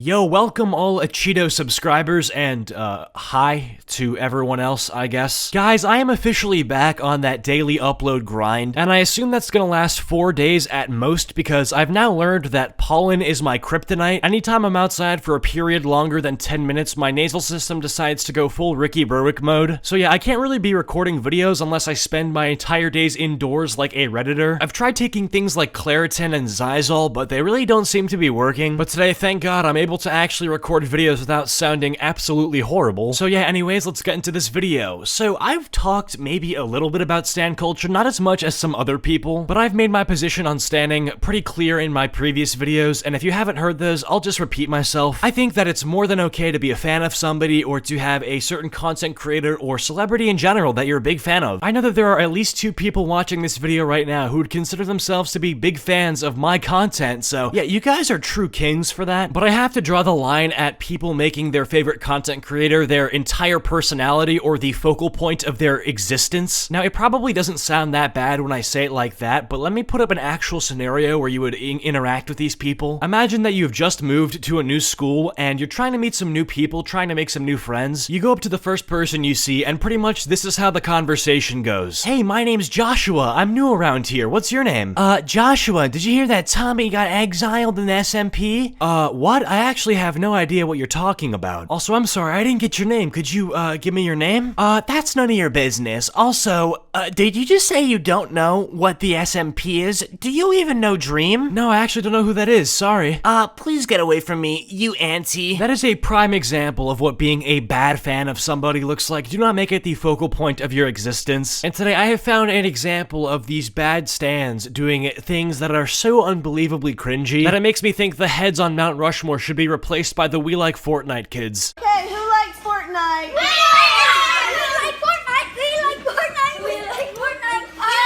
Yo, welcome all Cheeto subscribers, and, hi to everyone else, I guess. Guys, I am officially back on that daily upload grind, and I assume that's gonna last 4 days at most, because I've now learned that pollen is my kryptonite. Anytime I'm outside for a period longer than 10 minutes, my nasal system decides to go full Ricky Berwick mode. So yeah, I can't really be recording videos unless I spend my entire days indoors like a Redditor. I've tried taking things like Claritin and Xyzal, but they really don't seem to be working. But today, thank God, I'm able to actually record videos without sounding absolutely horrible. So yeah, anyways, let's get into this video. So I've talked maybe a little bit about stan culture, not as much as some other people, but I've made my position on standing pretty clear in my previous videos, and if you haven't heard those, I'll just repeat myself. I think that it's more than okay to be a fan of somebody or to have a certain content creator or celebrity in general that you're a big fan of. I know that there are at least 2 people watching this video right now who would consider themselves to be big fans of my content, so yeah, you guys are true kings for that, but I have to draw the line at people making their favorite content creator their entire personality or the focal point of their existence. Now, it probably doesn't sound that bad when I say it like that, but let me put up an actual scenario where you would interact with these people. Imagine that you've just moved to a new school and you're trying to meet some new people, trying to make some new friends. You go up to the first person you see, and pretty much this is how the conversation goes. Hey, my name's Joshua. I'm new around here. What's your name? Joshua, did you hear that Tommy got exiled in the SMP? What? I actually have no idea what you're talking about. Also, I'm sorry, I didn't get your name. Could you, give me your name? That's none of your business. Also, did you just say you don't know what the SMP is? Do you even know Dream? No, I actually don't know who that is, sorry. Please get away from me, you auntie. That is a prime example of what being a bad fan of somebody looks like. Do not make it the focal point of your existence. And today I have found an example of these bad stans doing things that are so unbelievably cringy that it makes me think the heads on Mount Rushmore should be replaced by the We Like Fortnite kids. Okay, who likes Fortnite? We like Fortnite! We like Fortnite! We like Fortnite! We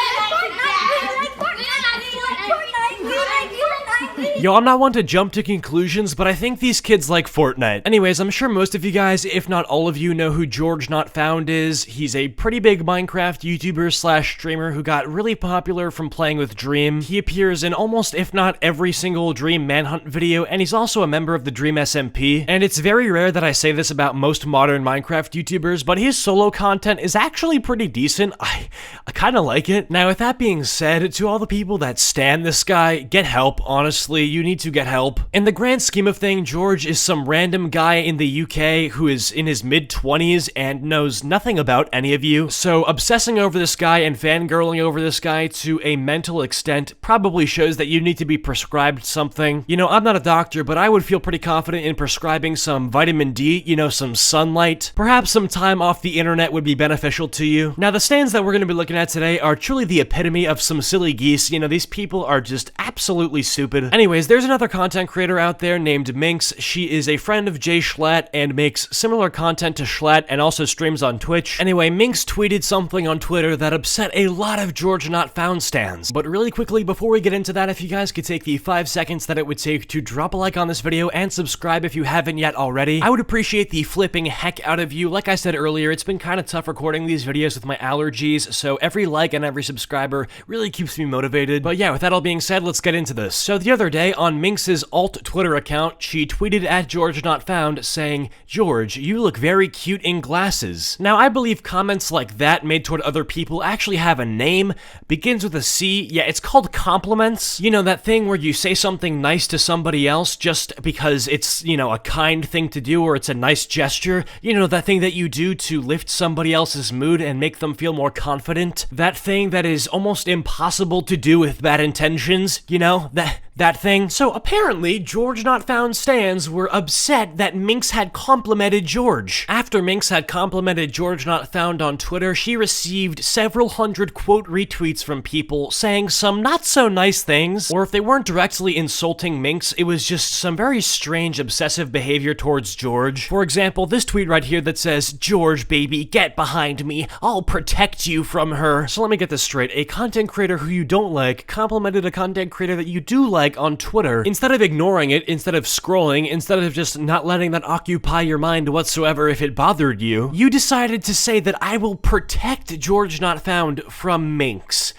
like Fortnite! We like Fortnite! We like Fortnite! Yo, I'm not one to jump to conclusions, but I think these kids like Fortnite. Anyways, I'm sure most of you guys, if not all of you, know who GeorgeNotFound is. He's a pretty big Minecraft YouTuber slash streamer who got really popular from playing with Dream. He appears in almost, if not every single Dream Manhunt video, and he's also a member of the Dream SMP. And it's very rare that I say this about most modern Minecraft YouTubers, but his solo content is actually pretty decent. I kind of like it. Now, with that being said, to all the people that stan this guy, get help, honestly. You need to get help. In the grand scheme of things, George is some random guy in the UK who is in his mid-20s and knows nothing about any of you. So obsessing over this guy and fangirling over this guy to a mental extent probably shows that you need to be prescribed something. You know, I'm not a doctor, but I would feel pretty confident in prescribing some vitamin D, you know, some sunlight. Perhaps some time off the internet would be beneficial to you. Now, the stands that we're going to be looking at today are truly the epitome of some silly geese. You know, these people are just absolutely stupid. Anyways, there's another content creator out there named Minx. She is a friend of Jay Schlatt and makes similar content to Schlatt and also streams on Twitch. Anyway, Minx tweeted something on Twitter that upset a lot of GeorgeNotFound stans. But really quickly, before we get into that, if you guys could take the 5 seconds that it would take to drop a like on this video and subscribe if you haven't yet already, I would appreciate the flipping heck out of you. Like I said earlier, it's been kind of tough recording these videos with my allergies, so every like and every subscriber really keeps me motivated. But yeah, with that all being said, let's get into this. So the other day, on Minx's alt Twitter account, she tweeted at GeorgeNotFound saying, "George, you look very cute in glasses." Now, I believe comments like that made toward other people actually have a name, begins with a C. Yeah, it's called compliments. You know, that thing where you say something nice to somebody else just because it's, you know, a kind thing to do or it's a nice gesture. You know, that thing that you do to lift somebody else's mood and make them feel more confident. That thing that is almost impossible to do with bad intentions, you know, that thing. So apparently, GeorgeNotFound stans were upset that Minx had complimented George. After Minx had complimented GeorgeNotFound on Twitter, she received several hundred quote retweets from people saying some not so nice things, or if they weren't directly insulting Minx, it was just some very strange obsessive behavior towards George. For example, this tweet right here that says, "George, baby, get behind me. I'll protect you from her." So let me get this straight. A content creator who you don't like complimented a content creator that you do like on Twitter. Instead of ignoring it, instead of scrolling, instead of just not letting that occupy your mind whatsoever if it bothered you, you decided to say that I will protect GeorgeNotFound from Minx.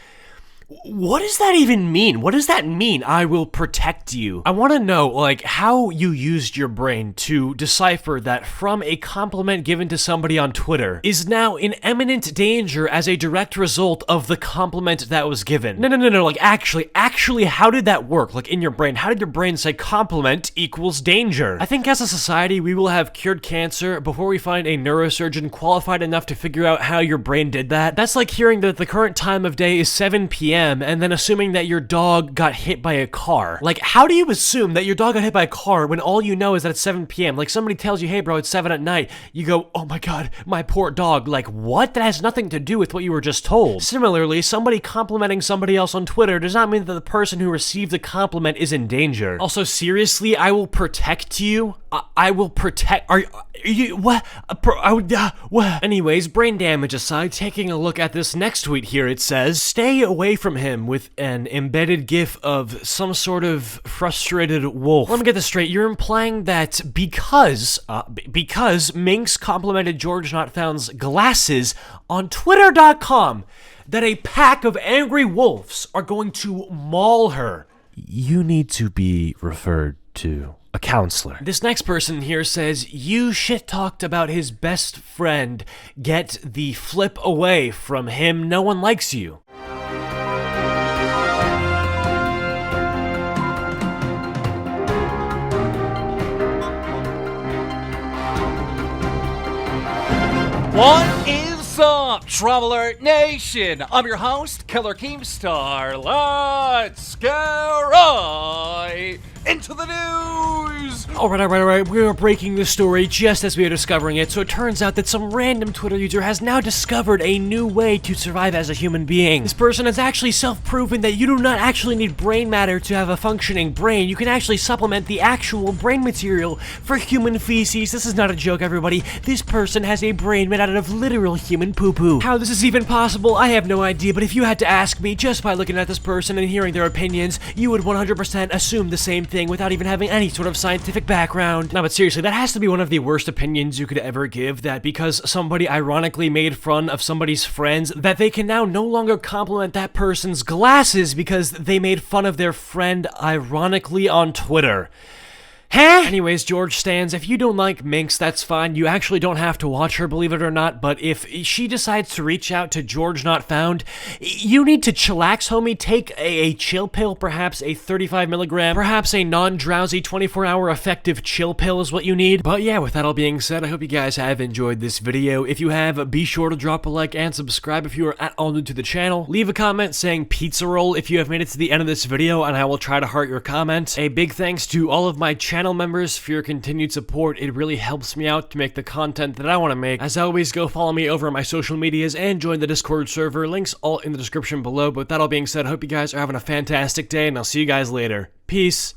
What does that even mean? What does that mean, I will protect you? I want to know, like, how you used your brain to decipher that from a compliment given to somebody on Twitter is now in imminent danger as a direct result of the compliment that was given. No, like, actually, how did that work? Like, in your brain, how did your brain say compliment equals danger? I think as a society, we will have cured cancer before we find a neurosurgeon qualified enough to figure out how your brain did that. That's like hearing that the current time of day is 7 p.m. and then assuming that your dog got hit by a car. Like, how do you assume that your dog got hit by a car when all you know is that it's 7 p.m.? Like, somebody tells you, hey bro, it's 7 at night. You go, oh my god, my poor dog. Like, what? That has nothing to do with what you were just told. Similarly, somebody complimenting somebody else on Twitter does not mean that the person who received the compliment is in danger. Also, seriously, I will protect you? I will protect. Are you what? What? Anyways, brain damage aside, taking a look at this next tweet here, it says, "Stay away from him," with an embedded gif of some sort of frustrated wolf. Let me get this straight. You're implying that because Minx complimented GeorgeNotFound's glasses on Twitter.com, that a pack of angry wolves are going to maul her. You need to be referred to a counselor. This next person here says, "You shit-talked about his best friend. Get the flip away from him. No one likes you." What is up, Traveler Nation? I'm your host, Killer Keemstar. Let's go right into the news! Alright, we are breaking the story just as we are discovering it, so it turns out that some random Twitter user has now discovered a new way to survive as a human being. This person has actually self-proven that you do not actually need brain matter to have a functioning brain. You can actually supplement the actual brain material for human feces. This is not a joke, everybody. This person has a brain made out of literal human poo-poo. How this is even possible, I have no idea, but if you had to ask me, just by looking at this person and hearing their opinions, you would 100% assume the same thing without even having any sort of scientific background. No, but seriously, that has to be one of the worst opinions you could ever give, that because somebody ironically made fun of somebody's friends, that they can now no longer compliment that person's glasses because they made fun of their friend ironically on Twitter. Huh? Anyways, George Stans, if you don't like Minx, that's fine. You actually don't have to watch her, believe it or not, but if she decides to reach out to GeorgeNotFound, you need to chillax, homie. Take a chill pill, perhaps a 35 milligram, perhaps a non-drowsy 24-hour effective chill pill is what you need. But yeah, with that all being said, I hope you guys have enjoyed this video. If you have, be sure to drop a like and subscribe if you are at all new to the channel. Leave a comment saying pizza roll if you have made it to the end of this video, and I will try to heart your comment. A big thanks to all of my channel members for your continued support. It really helps me out to make the content that I want to make. As always, go follow me over on my social medias and join the Discord server. Links all in the description below. But with that all being said, I hope you guys are having a fantastic day, and I'll see you guys later. Peace.